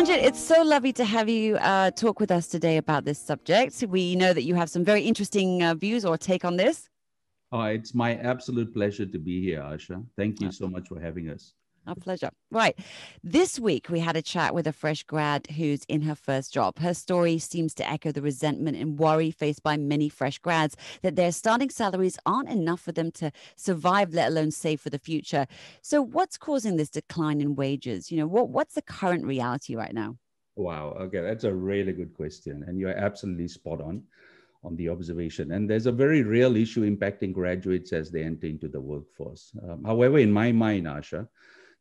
Taranjeet, it's so lovely to have you talk with us today about this subject. We know that you have some very interesting views or take on this. Oh, it's my absolute pleasure to be here, Asha. Thank you so much for having us. Our pleasure. Right. This week, we had a chat with a fresh grad who's in her first job. Her story seems to echo the resentment and worry faced by many fresh grads that their starting salaries aren't enough for them to survive, let alone save for the future. So what's causing this decline in wages? What's the current reality right now? Wow. Okay, that's a really good question. And you're absolutely spot on the observation. And there's a very real issue impacting graduates as they enter into the workforce. However, in my mind, Asha,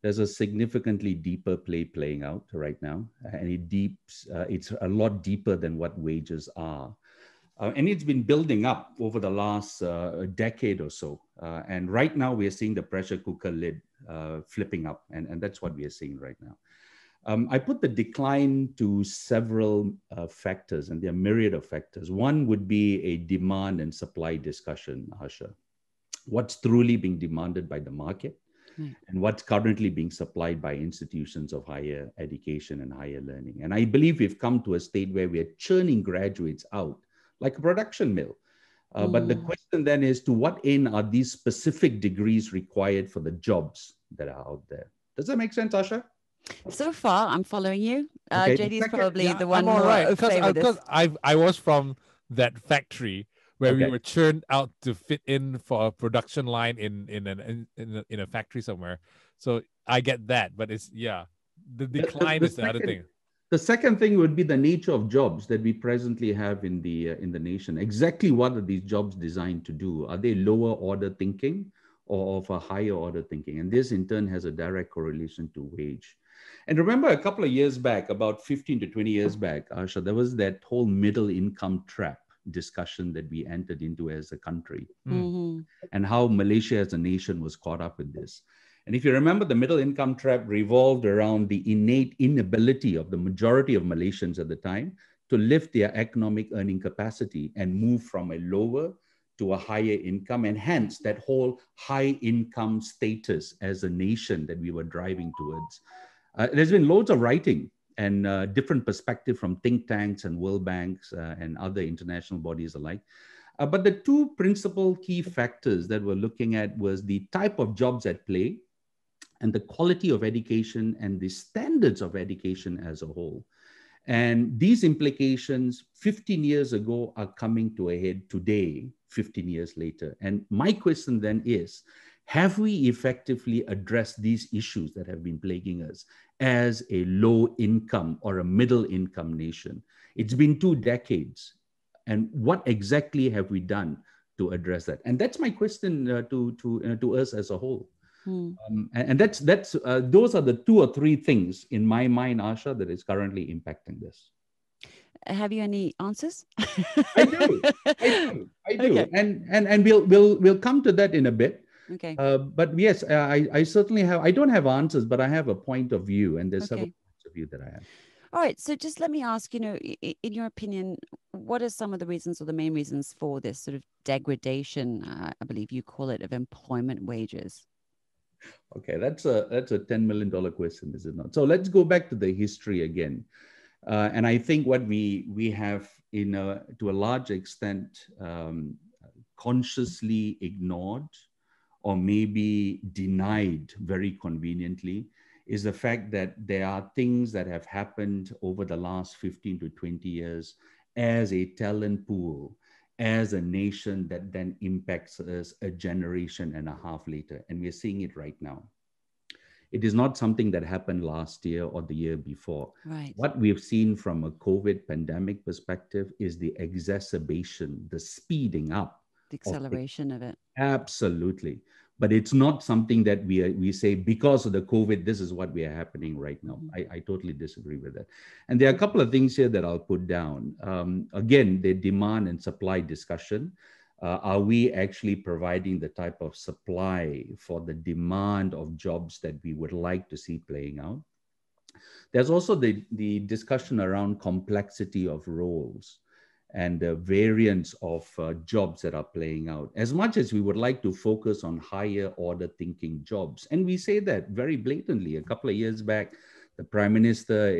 there's a significantly deeper play playing out right now. And it's a lot deeper than what wages are. And it's been building up over the last decade or so. And right now, we are seeing the pressure cooker lid flipping up. And that's what we are seeing right now. I put the decline to several factors, and there are myriad of factors. One would be a demand and supply discussion, Asha. What's truly being demanded by the market, and what's currently being supplied by institutions of higher education and higher learning. And I believe we've come to a state where we are churning graduates out like a production mill. But the question then is, to what end are these specific degrees required for the jobs that are out there? Does that make sense, Asha? So far, I'm following you. Okay. JD is probably the one I'm all right because I was from that factory where we Okay. were churned out to fit in for a production line in a factory somewhere. So I get that, but it's the decline is the other thing. The second thing would be the nature of jobs that we presently have in the nation. Exactly what are these jobs designed to do? Are they lower order thinking or of a higher order thinking? And this in turn has a direct correlation to wage. And remember, a couple of years back, about 15 to 20 years back, Asha, there was that whole middle income trap discussion that we entered into as a country, and how Malaysia as a nation was caught up in this. And if you remember, the middle income trap revolved around the innate inability of the majority of Malaysians at the time to lift their economic earning capacity and move from a lower to a higher income, and hence that whole high income status as a nation that we were driving towards. There's been loads of writing and different perspective from think tanks and World Banks and other international bodies alike. But the two principal key factors that we're looking at was the type of jobs at play and the quality of education and the standards of education as a whole. And these implications 15 years ago are coming to a head today, 15 years later. And my question then is, have we effectively addressed these issues that have been plaguing us as a low income or a middle income nation? It's been 2 decades. And what exactly have we done to address that? And that's my question to us as a whole. And those are the 2 or 3 things in my mind, Asha, that is currently impacting this. Have you any answers? I do. Okay. And we'll come to that in a bit. Okay. But yes, I certainly have. I don't have answers, but I have a point of view, and there's several points of view that I have. All right. So just let me ask, in your opinion, what are some of the reasons or the main reasons for this sort of degradation, I believe you call it, of employment wages? Okay, that's a $10 million question, is it not? So let's go back to the history again. And I think what we have, to a large extent, consciously ignored or maybe denied very conveniently, is the fact that there are things that have happened over the last 15 to 20 years as a talent pool, as a nation, that then impacts us a generation and a half later. And we're seeing it right now. It is not something that happened last year or the year before. Right. What we've seen from a COVID pandemic perspective is the exacerbation, the speeding up. The acceleration of it. Absolutely. But it's not something that we say because of the COVID, this is what we are happening right now. I totally disagree with that. And there are a couple of things here that I'll put down. Again, the demand and supply discussion. Are we actually providing the type of supply for the demand of jobs that we would like to see playing out? There's also the discussion around complexity of roles and the variance of jobs that are playing out. As much as we would like to focus on higher order thinking jobs, and we say that very blatantly. A couple of years back, The Prime Minister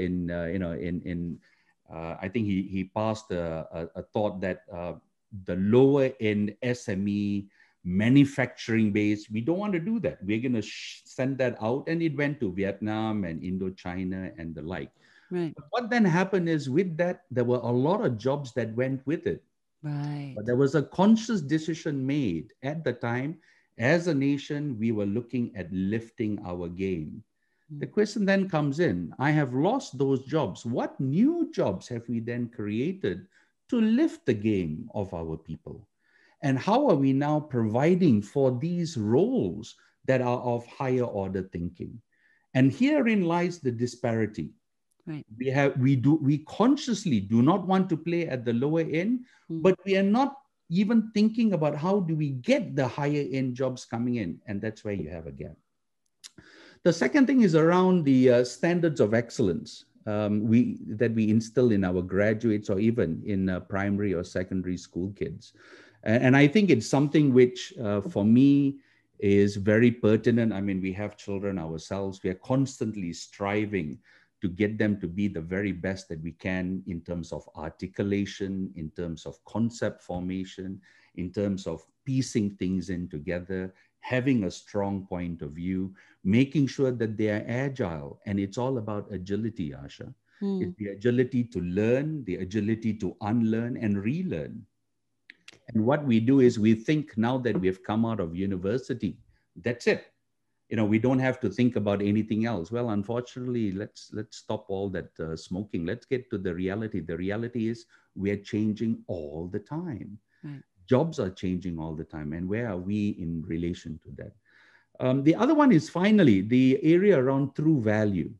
I think he passed a thought that the lower end SME manufacturing base, we don't want to do that. We're going to send that out. And it went to Vietnam and Indochina and the like. Right. But what then happened is with that, there were a lot of jobs that went with it. Right. But there was a conscious decision made at the time. As a nation, we were looking at lifting our game. The question then comes in, I have lost those jobs. What new jobs have we then created to lift the game of our people? And how are we now providing for these roles that are of higher order thinking? And herein lies the disparity. Right. We consciously do not want to play at the lower end, but we are not even thinking about how do we get the higher end jobs coming in. And that's where you have a gap. The second thing is around the standards of excellence that we instill in our graduates or even in primary or secondary school kids. And I think it's something which, for me, is very pertinent. I mean, we have children ourselves. We are constantly striving to get them to be the very best that we can in terms of articulation, in terms of concept formation, in terms of piecing things in together, having a strong point of view, making sure that they are agile. And it's all about agility, Asha. It's the agility to learn, the agility to unlearn and relearn. And what we do is we think now that we have come out of university, that's it. We don't have to think about anything else. Well, unfortunately, let's stop all that smoking. Let's get to the reality. The reality is we are changing all the time. Right. Jobs are changing all the time. And where are we in relation to that? The other one is finally the area around true value.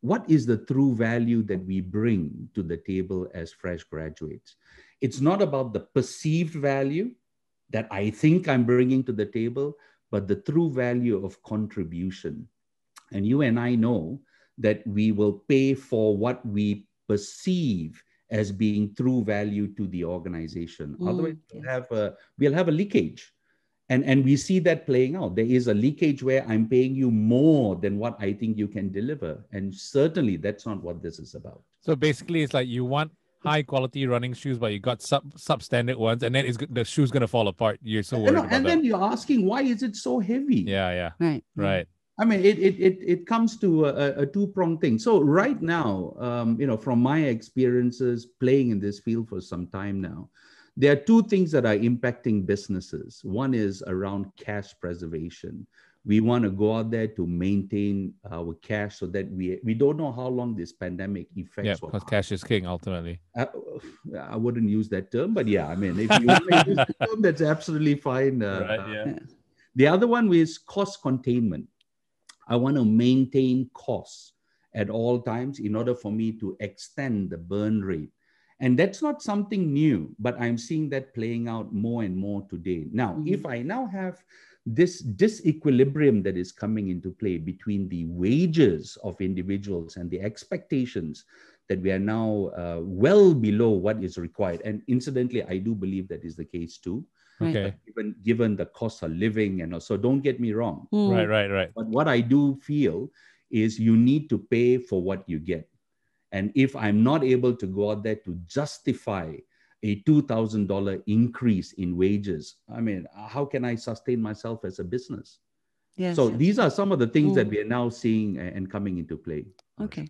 What is the true value that we bring to the table as fresh graduates? It's not about the perceived value that I think I'm bringing to the table, but the true value of contribution. And you and I know that we will pay for what we perceive as being true value to the organization. Otherwise, we'll have a leakage. And we see that playing out. There is a leakage where I'm paying you more than what I think you can deliver. And certainly that's not what this is about. So basically, it's like you want high quality running shoes, but you got substandard ones, and then the shoe's gonna fall apart. You're so worried about that. And then you're asking, why is it so heavy? Yeah. Right. I mean, it comes to a two-pronged thing. So right now, from my experiences playing in this field for some time now, there are two things that are impacting businesses. One is around cash preservation. We want to go out there to maintain our cash so that we don't know how long this pandemic effects. Yeah, because cash is king ultimately. I wouldn't use that term, but yeah, I mean, if you want to use the term, that's absolutely fine. Right, yeah. The other one is cost containment. I want to maintain costs at all times in order for me to extend the burn rate. And that's not something new, but I'm seeing that playing out more and more today. Now, if I now have this disequilibrium that is coming into play between the wages of individuals and the expectations that we are now well below what is required. And incidentally, I do believe that is the case too. Okay. Given the cost of living and also, don't get me wrong. Right. But what I do feel is you need to pay for what you get. And if I'm not able to go out there to justify a $2,000 increase in wages, I mean, how can I sustain myself as a business? Yes, so these are some of the things that we are now seeing and coming into play. Okay.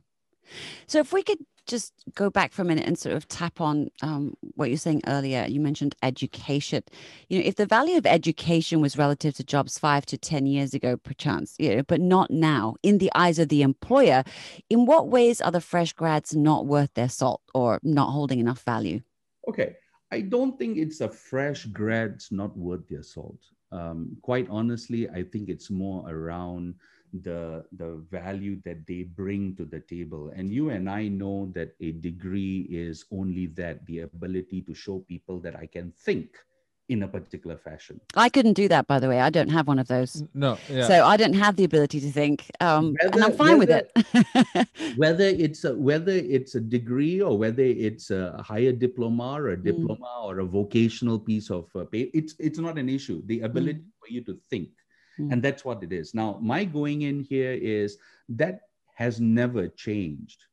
So if we could just go back for a minute and sort of tap on what you're saying earlier, you mentioned education. If the value of education was relative to jobs 5 to 10 years ago, perchance, but not now, in the eyes of the employer, in what ways are the fresh grads not worth their salt or not holding enough value? Okay. I don't think it's a fresh grads not worth their salt. Quite honestly, I think it's more around the value that they bring to the table. And you and I know that a degree is only that, the ability to show people that I can think in a particular fashion. I couldn't do that, by the way. I don't have one of those. No, yeah. So I don't have the ability to think, and I'm fine with it. whether it's a degree or whether it's a higher diploma or a diploma or a vocational piece of pay, it's not an issue. The ability for you to think. And that's what it is. Now, my going in here is that has never changed.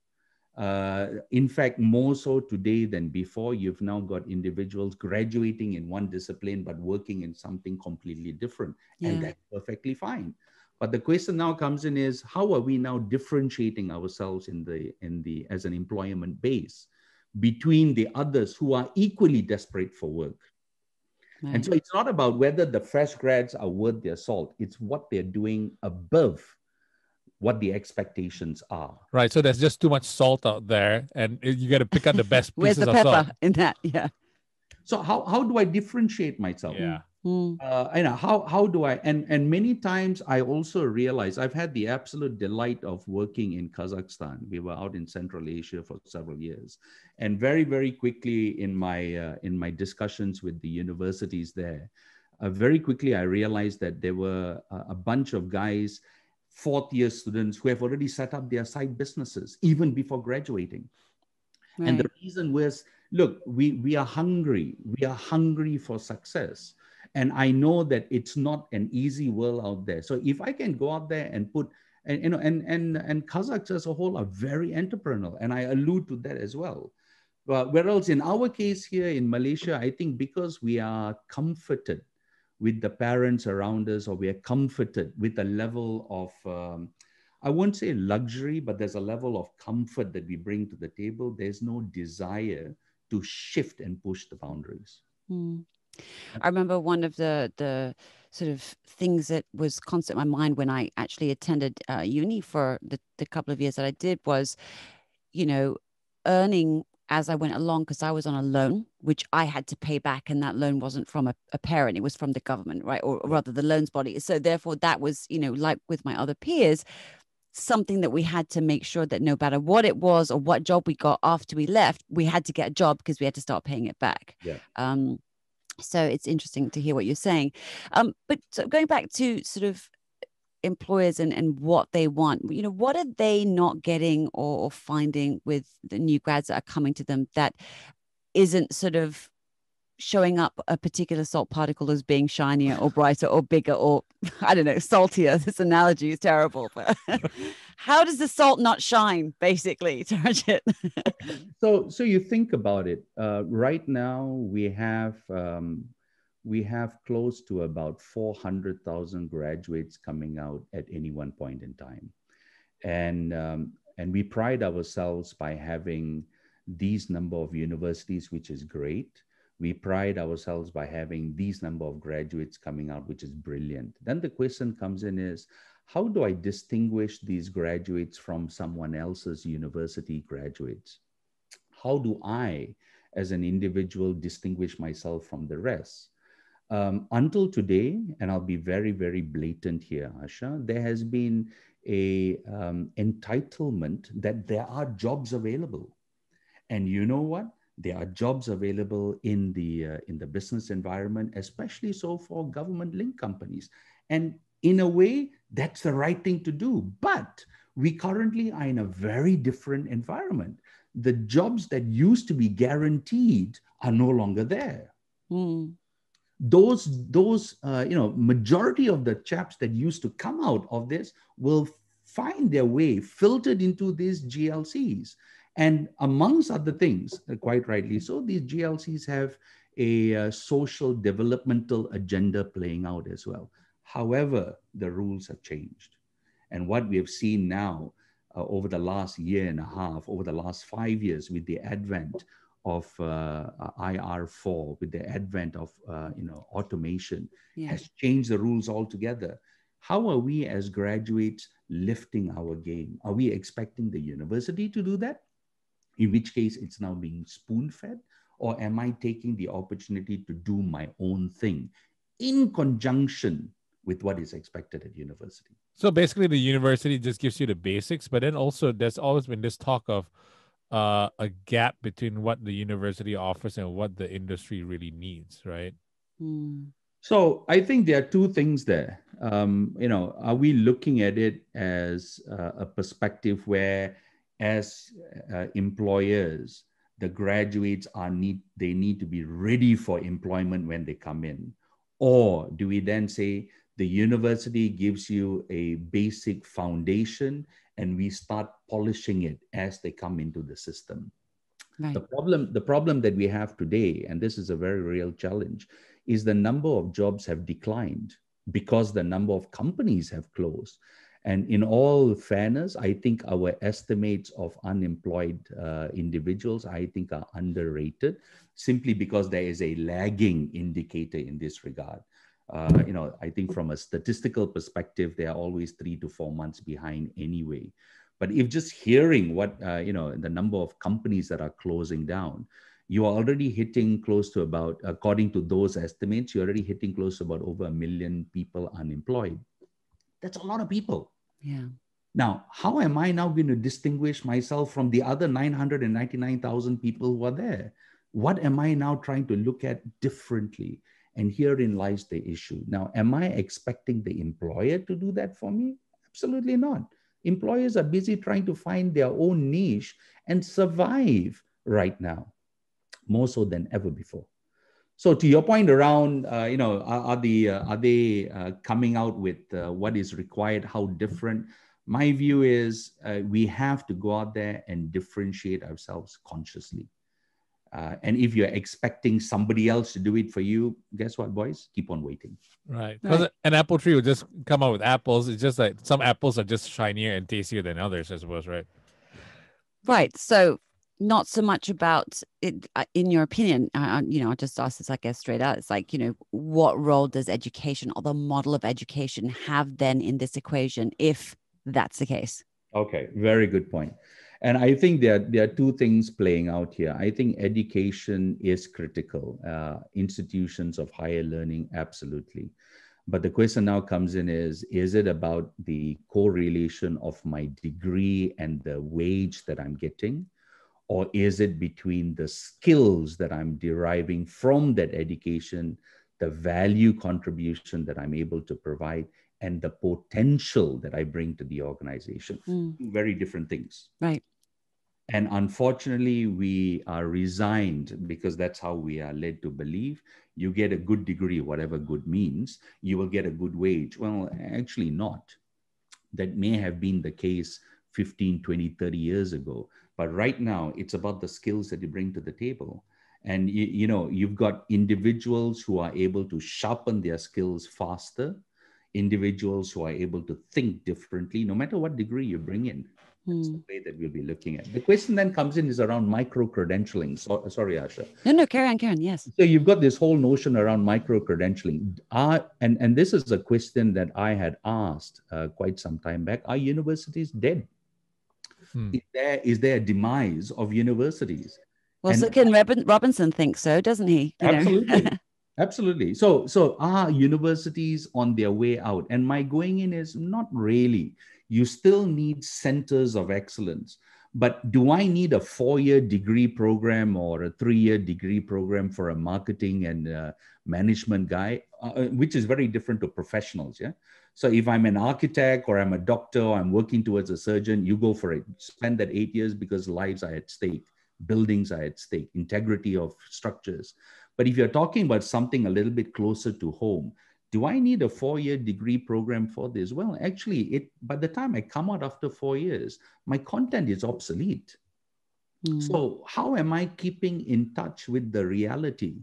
In fact, more so today than before. You've now got individuals graduating in one discipline but working in something completely different, and that's perfectly fine. But the question now comes in is, how are we now differentiating ourselves in the as an employment base between the others who are equally desperate for work? Right. And so it's not about whether the fresh grads are worth their salt. It's what they're doing above what the expectations are. Right. So there's just too much salt out there, and you got to pick out the best Where's pieces the of salt. pepper in that? Yeah. So how do I differentiate myself? Yeah. I know how do I, and many times I also realize I've had the absolute delight of working in Kazakhstan. We were out in Central Asia for several years, and very quickly in my discussions with the universities there, very quickly I realized that there were a bunch of guys, fourth year students, who have already set up their side businesses even before graduating. Right. And the reason was, look, we are hungry. We are hungry for success. And I know that it's not an easy world out there. So if I can go out there and put, and you know, and Kazakhs as a whole are very entrepreneurial, and I allude to that as well. Whereas in our case here in Malaysia, I think because we are comforted with the parents around us, or we are comforted with a level of I won't say luxury, but there's a level of comfort that we bring to the table. There's no desire to shift and push the boundaries. I remember one of the sort of things that was constant in my mind when I actually attended uni for the couple of years that I did was, you know, earning as I went along, because I was on a loan, which I had to pay back. And that loan wasn't from a parent, it was from the government, right? Or rather the loans body. So therefore that was, you know, like with my other peers, something that we had to make sure that no matter what it was or what job we got after we left, we had to get a job because we had to start paying it back. So it's interesting to hear what you're saying. But so going back to sort of employers and what they want, you know, what are they not getting or finding with the new grads that are coming to them that isn't sort of showing up a particular salt particle as being shinier or brighter or bigger or, I don't know, saltier? This analogy is terrible, but how does the salt not shine, basically, Taranjeet? So you think about it. Right now we have close to about 400,000 graduates coming out at any one point in time, and we pride ourselves by having these number of universities, which is great. We pride ourselves by having these number of graduates coming out, which is brilliant. Then the question comes in is, how do I distinguish these graduates from someone else's university graduates? How do I, as an individual, distinguish myself from the rest? Until today, and I'll be very blatant here, Asha, there has been a entitlement that there are jobs available. And you know what? There are jobs available in the business environment, especially so for government-linked companies. And in a way, that's the right thing to do. But we currently are in a very different environment. The jobs that used to be guaranteed are no longer there. Those majority of the chaps that used to come out of this will find their way filtered into these GLCs. And amongst other things, quite rightly so, these GLCs have a social developmental agenda playing out as well. However, the rules have changed. And what we have seen now over the last year and a half, over the last 5 years, with the advent of IR4, with the advent of automation, has changed the rules altogether. How are we as graduates lifting our game? Are we expecting the university to do that? In which case it's now being spoon-fed? Or am I taking the opportunity to do my own thing in conjunction with what is expected at university? So basically the university just gives you the basics, but then also there's always been this talk of a gap between what the university offers and what the industry really needs, right? So I think there are two things there. Are we looking at it as a perspective where, as employers, the graduates they need to be ready for employment when they come in? Or do we then say The university gives you a basic foundation, and we start polishing it as they come into the system. Right. The problem that we have today, and this is a very real challenge, is the number of jobs have declined because the number of companies have closed. And in all fairness, I think our estimates of unemployed individuals, I think, are underrated, simply because there is a lagging indicator in this regard. I think from a statistical perspective, they are always 3 to 4 months behind anyway. But if just hearing what, the number of companies that are closing down, you are already hitting close to about, according to those estimates, you're already hitting close to about over 1 million people unemployed. That's a lot of people. Yeah. Now, how am I now going to distinguish myself from the other 999,000 people who are there? What am I now trying to look at differently? And herein lies the issue. Now, am I expecting the employer to do that for me? Absolutely not. Employers are busy trying to find their own niche and survive right now, more so than ever before. So, to your point around, are they coming out with what is required? How different? My view is we have to go out there and differentiate ourselves consciously. And if you're expecting somebody else to do it for you, guess what, boys? Keep on waiting. Right. Because an apple tree will just come out with apples. It's just like some apples are just shinier and tastier than others, I suppose, right? Right. So not so much about it, in your opinion, I'll just ask this, I guess, straight out. It's like, what role does education or the model of education have then in this equation, if that's the case? Okay, very good point. And I think there are two things playing out here. I think education is critical. Institutions of higher learning, absolutely. But the question now comes in is it about the correlation of my degree and the wage that I'm getting? Or is it between the skills that I'm deriving from that education, the value contribution that I'm able to provide, and the potential that I bring to the organization? Very different things. Right. And unfortunately, we are resigned, because that's how we are led to believe. You get a good degree, whatever good means, you will get a good wage. Well, actually not. That may have been the case 15, 20, 30 years ago. But right now, it's about the skills that you bring to the table. And you've got individuals who are able to sharpen their skills faster, individuals who are able to think differently, no matter what degree you bring in. That's the way that we'll be looking at. The question then comes in is around micro-credentialing. Sorry, Asha. No, carry on, yes. So you've got this whole notion around micro-credentialing. And this is a question that I had asked quite some time back. Are universities dead? Is there a demise of universities? Well, so Ken Robinson thinks so, doesn't he? Absolutely. Absolutely. So are universities on their way out? And my going in is not really. You still need centers of excellence. But do I need a 4-year degree program or a 3-year degree program for a marketing and management guy, which is very different to professionals? Yeah. So if I'm an architect or I'm a doctor or I'm working towards a surgeon, you go for it. Spend that 8 years, because lives are at stake, buildings are at stake, integrity of structures. But if you're talking about something a little bit closer to home, do I need a 4-year degree program for this? Well, actually, by the time I come out after 4 years, my content is obsolete. So how am I keeping in touch with the reality?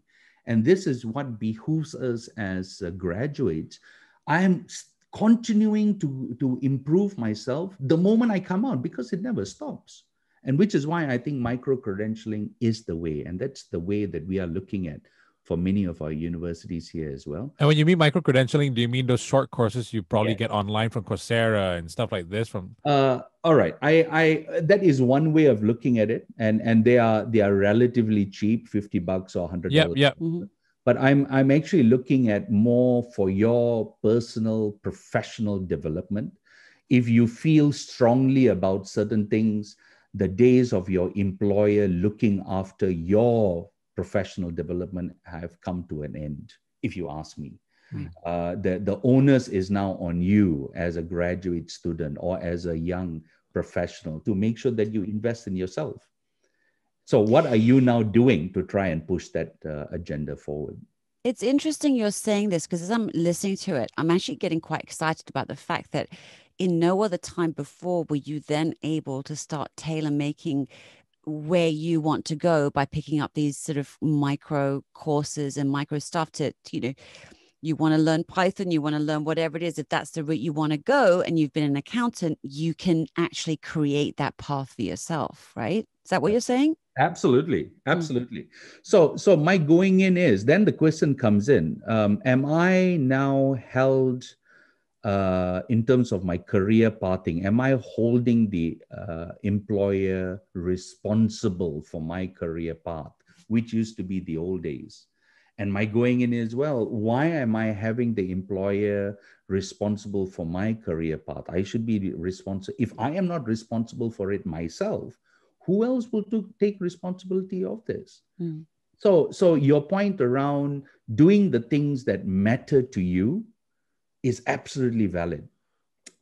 And this is what behooves us as graduates. I'm continuing to improve myself the moment I come out, because it never stops. And which is why I think micro-credentialing is the way. And that's the way that we are looking at for many of our universities here as well. And when you mean micro-credentialing, do you mean those short courses you probably get online from Coursera and stuff like this? All right. I that is one way of looking at it. And they are relatively cheap, $50 or $100. Yep. But I'm actually looking at more for your personal professional development. If you feel strongly about certain things, the days of your employer looking after your professional development have come to an end, if you ask me. The onus is now on you as a graduate student or as a young professional to make sure that you invest in yourself. So what are you now doing to try and push that agenda forward? It's interesting you're saying this because as I'm listening to it, I'm actually getting quite excited about the fact that in no other time before were you then able to start tailor making where you want to go by picking up these sort of micro courses and micro stuff to, you want to learn Python, you want to learn whatever it is. If that's the route you want to go and you've been an accountant, you can actually create that path for yourself, right? Is that what you're saying? Absolutely, Mm. absolutely. So my going in is then the question comes in: am I now held in terms of my career pathing? Am I holding the employer responsible for my career path, which used to be the old days? And my going in is, well, why am I having the employer responsible for my career path? I should be responsible. If I am not responsible for it myself, who else will take responsibility of this? Mm. So your point around doing the things that matter to you is absolutely valid.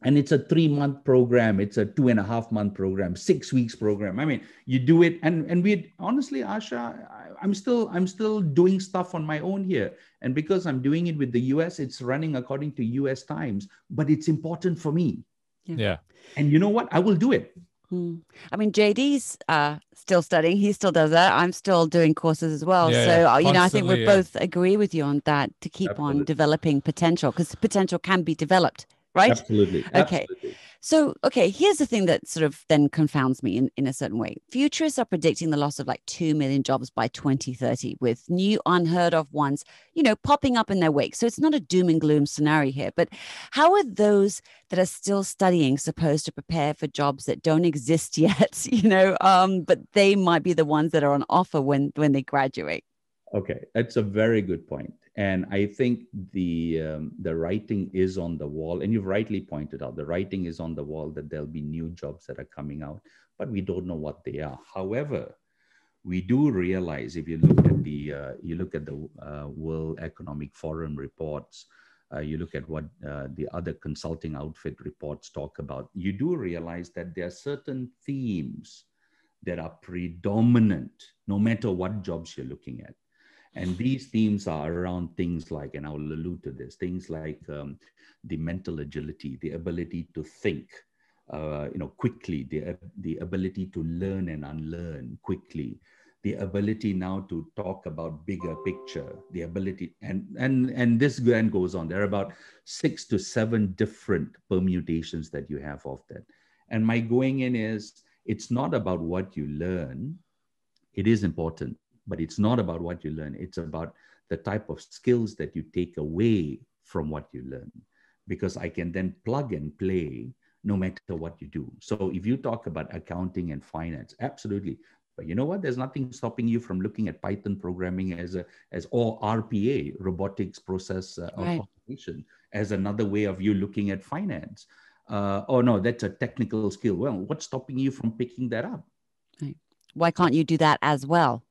And it's a 3-month program, it's a 2.5-month program, 6 weeks program. I mean, you do it, and we honestly, Asha, I'm still doing stuff on my own here. And because I'm doing it with the US, it's running according to US times, but it's important for me. Yeah. And you know what? I will do it. I mean, JD's still studying. He still does that. I'm still doing courses as well. Yeah, So, I think we constantly, yeah. both agree with you on that to keep on Absolutely. developing potential because potential can be developed, right? Absolutely. Okay. Absolutely. So, okay, here's the thing that sort of then confounds me in a certain way. Futurists are predicting the loss of like 2 million jobs by 2030, with new unheard of ones, popping up in their wake. So it's not a doom and gloom scenario here, but how are those that are still studying supposed to prepare for jobs that don't exist yet, but they might be the ones that are on offer when they graduate? Okay, that's a very good point. And I think the writing is on the wall, and you've rightly pointed out the writing is on the wall that there'll be new jobs that are coming out, but we don't know what they are. However, we do realize if you look at the World Economic Forum reports, you look at what the other consulting outfit reports talk about, you do realize that there are certain themes that are predominant no matter what jobs you're looking at. And these themes are around things like, and I'll allude to this, things like the mental agility, the ability to think, quickly, the ability to learn and unlearn quickly, the ability now to talk about bigger picture, the ability, and this then goes on. There are about 6 to 7 different permutations that you have of that. And my going in is, it's not about what you learn. It is important, but it's not about what you learn. It's about the type of skills that you take away from what you learn, because I can then plug and play no matter what you do. So if you talk about accounting and finance, absolutely. But you know what? There's nothing stopping you from looking at Python programming or RPA, robotics process Right. automation, as another way of you looking at finance. Oh no, that's a technical skill. Well, what's stopping you from picking that up? Right. Why can't you do that as well?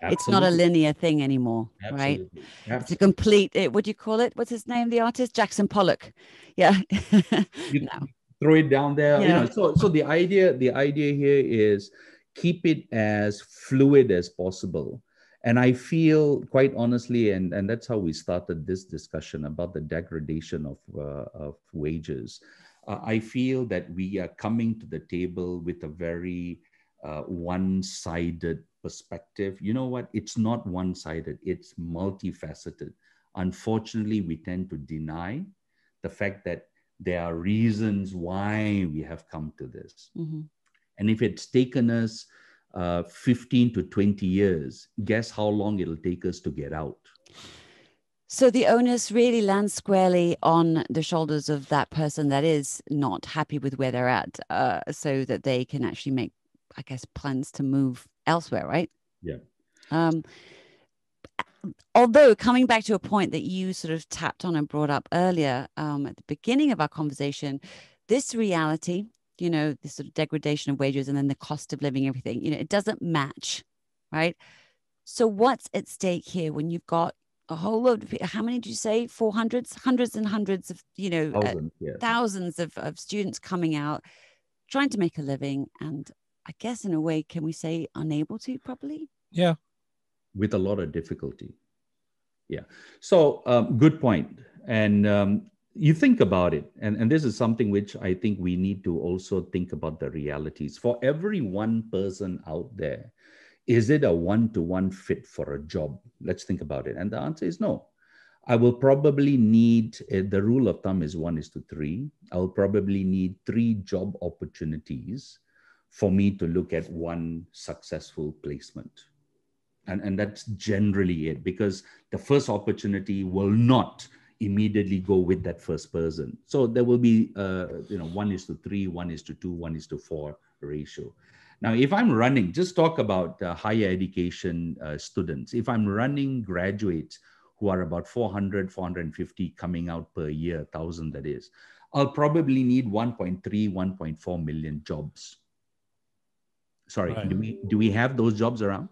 It's not a Absolutely. linear thing anymore, right? Absolutely. It's a Absolutely. complete, what do you call it? What's his name, the artist? Jackson Pollock. Yeah. You No. throw it down there, Yeah. so the idea here is keep it as fluid as possible. And I feel quite honestly, and that's how we started this discussion about the degradation of wages. I feel that we are coming to the table with a very one-sided perspective. You know what? It's not one-sided, it's multifaceted. Unfortunately, we tend to deny the fact that there are reasons why we have come to this. Mm-hmm. And if it's taken us 15 to 20 years, guess how long it'll take us to get out? So the onus really lands squarely on the shoulders of that person that is not happy with where they're at, so that they can actually make, I guess, plans to move elsewhere, right? Yeah. Um, Although coming back to a point that you sort of tapped on and brought up earlier, at the beginning of our conversation, this reality, this sort of degradation of wages and then the cost of living, everything, it doesn't match, right? So what's at stake here when you've got a whole load of, how many did you say? 400, hundreds and hundreds of, Thousands, yes. thousands of students coming out, trying to make a living. And I guess in a way, can we say unable to properly? Yeah. With a lot of difficulty. Yeah. So good point. And you think about it, and this is something which I think we need to also think about the realities. For every one person out there, is it a one-to-one fit for a job? Let's think about it. And the answer is no. I will probably need, the rule of thumb is 1:3. I will probably need 3 job opportunities for me to look at one successful placement. And that's generally it, because the first opportunity will not immediately go with that first person. So there will be 1:3, 1:2, 1:4 ratio. Now, if I'm running, just talk about higher education students. If I'm running graduates who are about 400, 450 coming out per year, 1,000 that is, I'll probably need 1.3, 1.4 million jobs. Sorry, Right. do we have those jobs around?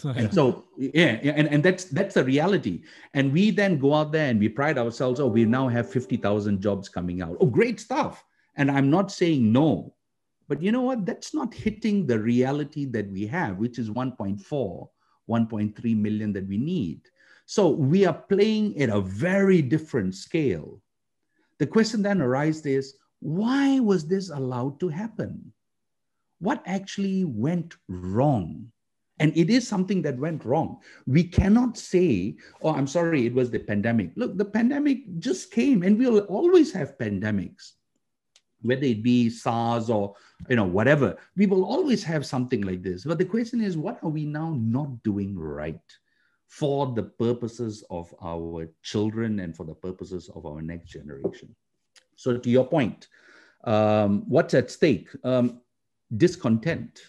And so, and that's the reality. And we then go out there and we pride ourselves, oh, we now have 50,000 jobs coming out. Oh, great stuff. And I'm not saying no, but you know what? That's not hitting the reality that we have, which is 1.4, 1.3 million that we need. So we are playing at a very different scale. The question then arises is, why was this allowed to happen? What actually went wrong? And it is something that went wrong. We cannot say, oh, I'm sorry, it was the pandemic. Look, the pandemic just came, and we'll always have pandemics, whether it be SARS or whatever. We will always have something like this. But the question is, what are we now not doing right for the purposes of our children and for the purposes of our next generation? So to your point, what's at stake? Discontent,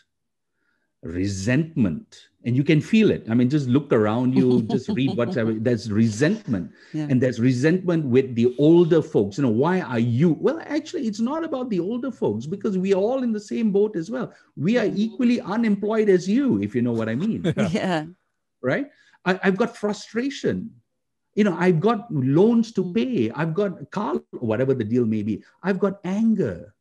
resentment, and you can feel it. I mean, just look around you, just read whatever. There's resentment, and there's resentment with the older folks. Why are you? Well, actually, it's not about the older folks, because we are all in the same boat as well. We are equally unemployed as you, if you know what I mean. Yeah. Right? I've got frustration. I've got loans to pay. I've got car, whatever the deal may be. I've got anger.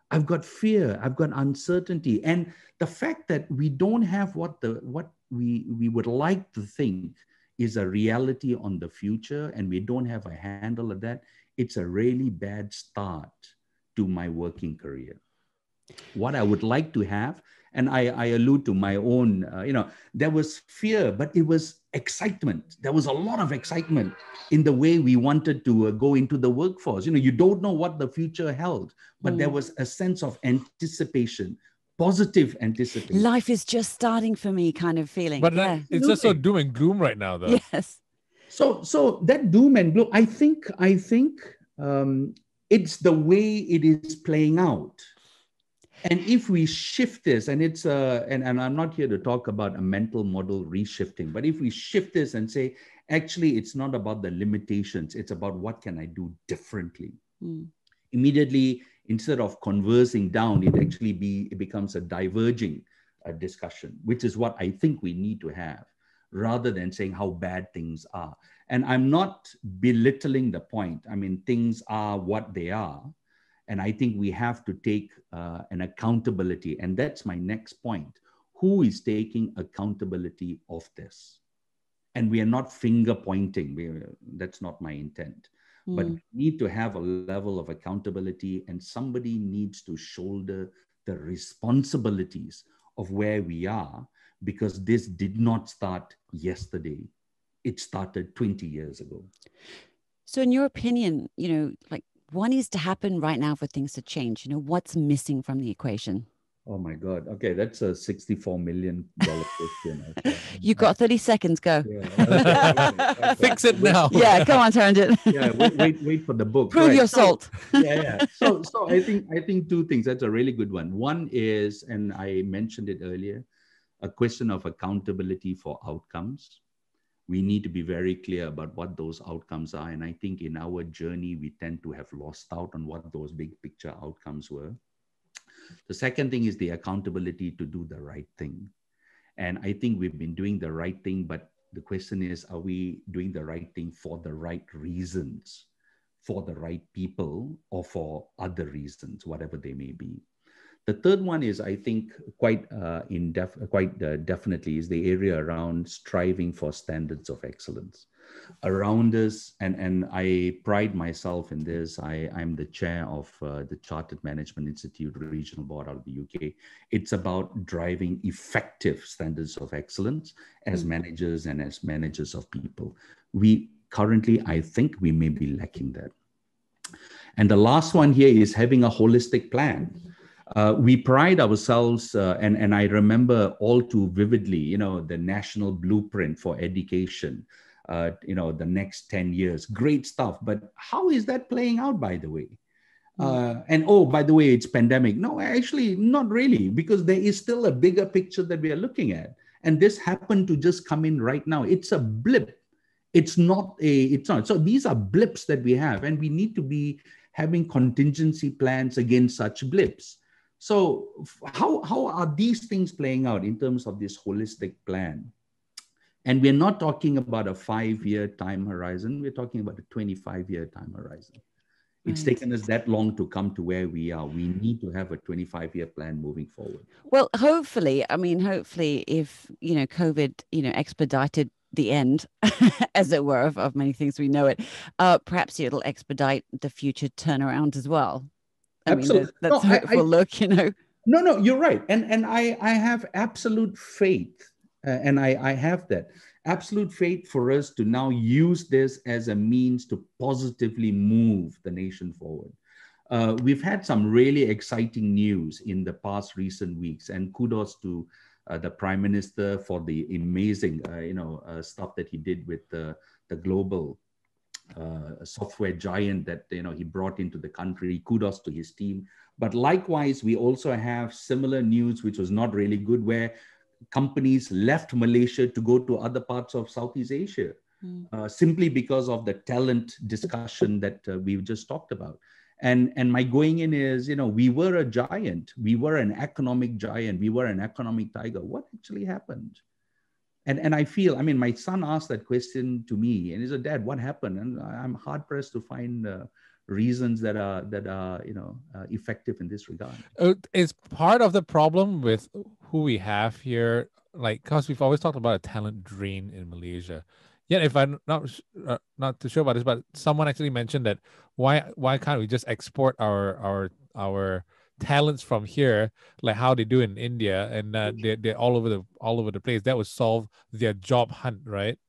I've got fear, I've got uncertainty. And the fact that we don't have what we would like to think is a reality on the future, and we don't have a handle of that, it's a really bad start to my working career. What I would like to have, and I allude to my own, there was fear, but it was excitement. There was a lot of excitement in the way we wanted to go into the workforce. You don't know what the future held, but there was a sense of anticipation, positive anticipation. Life is just starting for me kind of feeling. But it's just so doom and gloom right now, though. Yes. So that doom and gloom, I think it's the way it is playing out. And if we shift this, and it's and I'm not here to talk about a mental model reshifting, but if we shift this and say, actually, it's not about the limitations, it's about what can I do differently. Immediately, instead of conversing down, it becomes a diverging discussion, which is what I think we need to have, rather than saying how bad things are. And I'm not belittling the point. I mean, things are what they are. And I think we have to take an accountability. And that's my next point. Who is taking accountability of this? And we are not finger pointing. That's not my intent. But we need to have a level of accountability, and somebody needs to shoulder the responsibilities of where we are, because this did not start yesterday. It started 20 years ago. So in your opinion, what needs to happen right now for things to change? What's missing from the equation? Oh my God. Okay, that's a $64 million question. You've got 30 seconds, go. Yeah, okay. Fix it now. Yeah, come on, Taranjeet. Yeah, wait for the book. Prove your salt. Yeah. So I think 2 things. That's a really good one. One is, and I mentioned it earlier, a question of accountability for outcomes. We need to be very clear about what those outcomes are. And I think in our journey, we tend to have lost out on what those big picture outcomes were. The second thing is the accountability to do the right thing. And I think we've been doing the right thing, but the question is, are we doing the right thing for the right reasons, for the right people, or for other reasons, whatever they may be? The third one is, I think, definitely is the area around striving for standards of excellence around us. And I pride myself in this. I'm the chair of the Chartered Management Institute Regional Board out of the UK. It's about driving effective standards of excellence as managers and as managers of people. We currently, I think we may be lacking that. And the last one here is having a holistic plan. We pride ourselves, and I remember all too vividly, the national blueprint for education, the next 10 years, great stuff. But how is that playing out, by the way? And oh, by the way, it's pandemic. No, actually, not really, because there is still a bigger picture that we are looking at. And this happened to just come in right now. It's a blip. It's not. So these are blips that we have, and we need to be having contingency plans against such blips. So how are these things playing out in terms of this holistic plan? And we're not talking about a 5-year time horizon. We're talking about a 25-year time horizon. It's taken us that long to come to where we are. We need to have a 25-year plan moving forward. Well, hopefully, if, COVID, expedited the end, as it were, of many things we know it, perhaps it'll expedite the future turnaround as well. Absolutely. That's hopeful look, No, you're right. And I have absolute faith, and I have that absolute faith for us to now use this as a means to positively move the nation forward. We've had some really exciting news in the past recent weeks, and kudos to the Prime Minister for the amazing, stuff that he did with the global software giant that he brought into the country. Kudos to his team. But likewise, we also have similar news, which was not really good, where companies left Malaysia to go to other parts of Southeast Asia, simply because of the talent discussion that we've just talked about. And my going in is, we were a giant, we were an economic giant, we were an economic tiger. What actually happened? And I feel, my son asked that question to me, and he said, "Dad, what happened?" And I'm hard pressed to find reasons that are effective in this regard. It's part of the problem with who we have here, because we've always talked about a talent drain in Malaysia. Yet, if I'm not too sure about this, but someone actually mentioned that why can't we just export our talents from here, like how they do in India, and they're all over the place. That would solve their job hunt, right?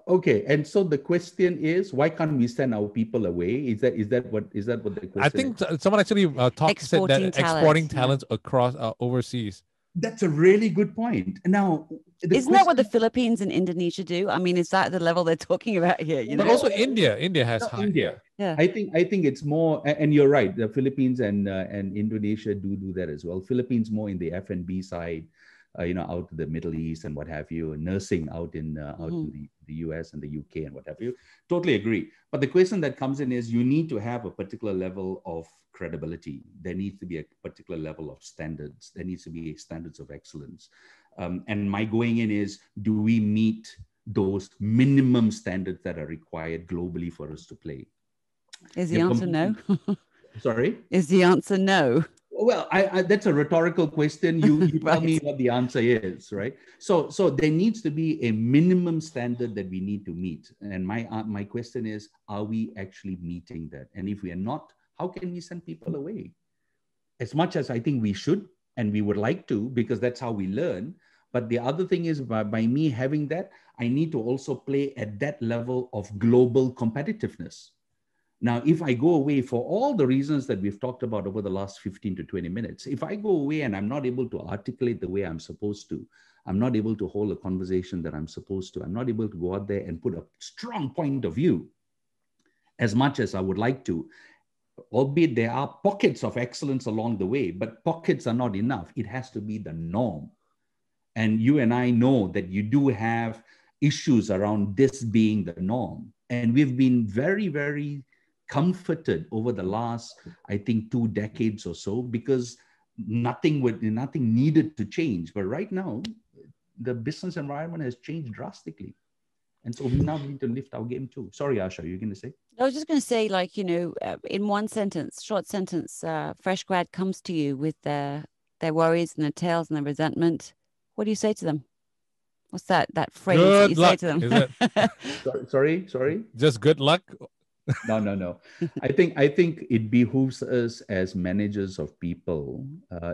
Okay, and so the question is, why can't we send our people away? Is that what the question I think is? someone actually said that exporting talents across overseas. That's a really good point. Now, isn't that what the Philippines and Indonesia do? Is that the level they're talking about here? But also India has high. India. Yeah. I think it's more, and you're right. The Philippines and Indonesia do that as well. Philippines more in the F&B side, out to the Middle East and what have you, nursing out in the US and the UK and what have you. Totally agree. But the question that comes in is, you need to have a particular level of credibility. There needs to be a particular level of standards. There needs to be standards of excellence. And my going in is, do we meet those minimum standards that are required globally for us to play? Is the answer no? Sorry? Is the answer no? Well, that's a rhetorical question. You tell me what the answer is, right? So there needs to be a minimum standard that we need to meet. And my question is, are we actually meeting that? And if we are not, how can we send people away? As much as I think we should, and we would like to, because that's how we learn. But the other thing is, by me having that, I need to also play at that level of global competitiveness. Now, if I go away for all the reasons that we've talked about over the last 15 to 20 minutes, if I go away and I'm not able to articulate the way I'm supposed to, I'm not able to hold a conversation that I'm supposed to, I'm not able to go out there and put a strong point of view as much as I would like to, albeit there are pockets of excellence along the way, but pockets are not enough. It has to be the norm. And you and I know that you do have issues around this being the norm. And we've been very, very comforted over the last, I think, 2 decades or so, because nothing needed to change. But right now, the business environment has changed drastically. And so we now need to lift our game too. Sorry, Asha, you're going to say? I was just going to say, like, in one sentence, short sentence, fresh grad comes to you with their worries and their tales and their resentment. What do you say to them? What's that phrase that you Good luck, say to them? is it? Sorry. Just good luck. No. I think it behooves us as managers of people.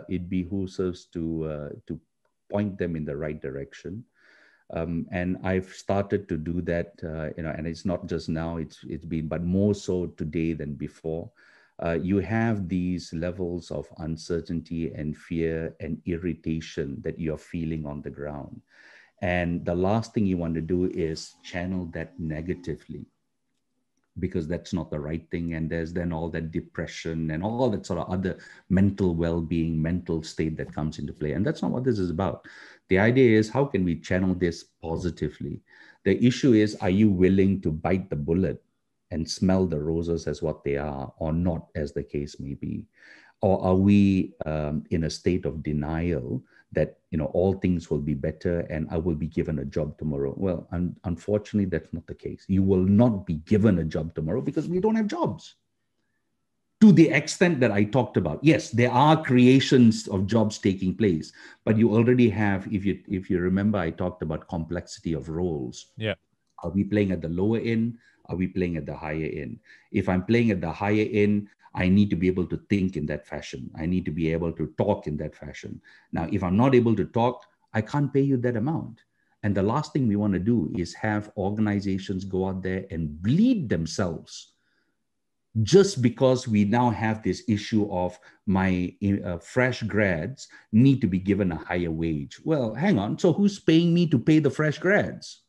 It behooves us to point them in the right direction. And I've started to do that, and it's not just now, it's been, but more so today than before. You have these levels of uncertainty and fear and irritation that you're feeling on the ground. And the last thing you want to do is channel that negatively, because that's not the right thing. And there's then all that depression and all that sort of other mental well-being, mental state that comes into play. And that's not what this is about. The idea is, how can we channel this positively? The issue is, are you willing to bite the bullet and smell the roses as what they are, or not, as the case may be? Or are we in a state of denial that all things will be better and I will be given a job tomorrow? Well, unfortunately, that's not the case. You will not be given a job tomorrow because we don't have jobs. To the extent that I talked about, yes, there are creations of jobs taking place, but you already have, if you remember, I talked about complexity of roles. Yeah. Are we playing at the lower end? Are we playing at the higher end? If I'm playing at the higher end, I need to be able to think in that fashion. I need to be able to talk in that fashion. Now, if I'm not able to talk, I can't pay you that amount. And the last thing we want to do is have organizations go out there and bleed themselves just because we now have this issue of my fresh grads need to be given a higher wage. Well, hang on. So who's paying me to pay the fresh grads?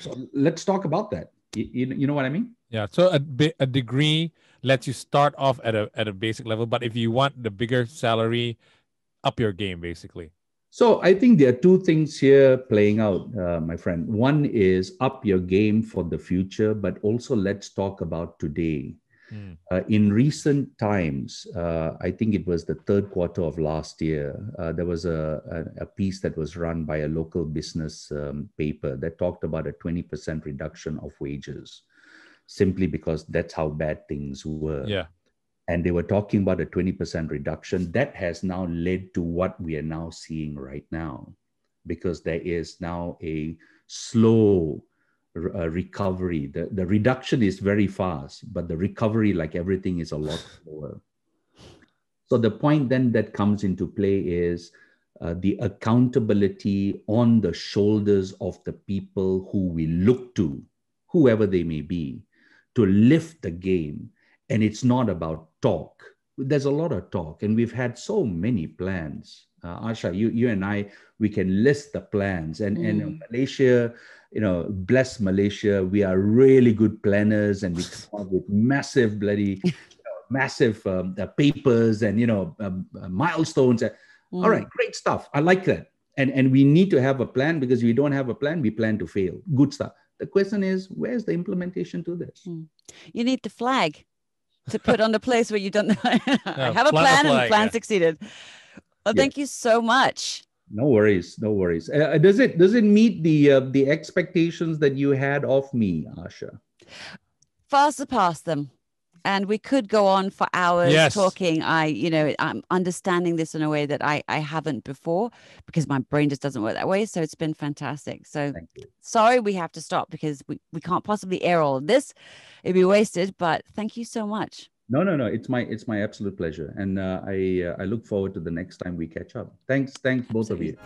So let's talk about that. You know what I mean? Yeah. So a degree lets you start off at a basic level, but if you want the bigger salary, up your game, basically. So I think there are two things here playing out, my friend. One is up your game for the future, but also let's talk about today. In recent times, I think it was the third quarter of last year, there was a piece that was run by a local business paper that talked about a 20% reduction of wages, simply because that's how bad things were. Yeah. And they were talking about a 20% reduction. That has now led to what we are now seeing right now, because there is now a slow recovery. The reduction is very fast, but the recovery, like everything, is a lot slower. So the point then that comes into play is the accountability on the shoulders of the people who we look to, whoever they may be, to lift the game. And it's not about talk. There's a lot of talk, and we've had so many plans. Asha, you and I, we can list the plans. And Malaysia, bless Malaysia, we are really good planners, and we come up with massive massive papers and milestones. All right, great stuff. I like that. And we need to have a plan, because if we don't have a plan, we plan to fail. Good stuff. The question is, where's the implementation to this? You need the flag to put on the place where you don't I have a plan, and the plan succeeded. Well, thank you so much. No worries. Does it meet the expectations that you had of me, Asha? Far surpassed them. And we could go on for hours talking. I'm understanding this in a way that I haven't before, because my brain just doesn't work that way. So it's been fantastic. So sorry, we have to stop, because we can't possibly air all of this. It'd be wasted, but thank you so much. No. It's my absolute pleasure. And I look forward to the next time we catch up. Thanks, both of you.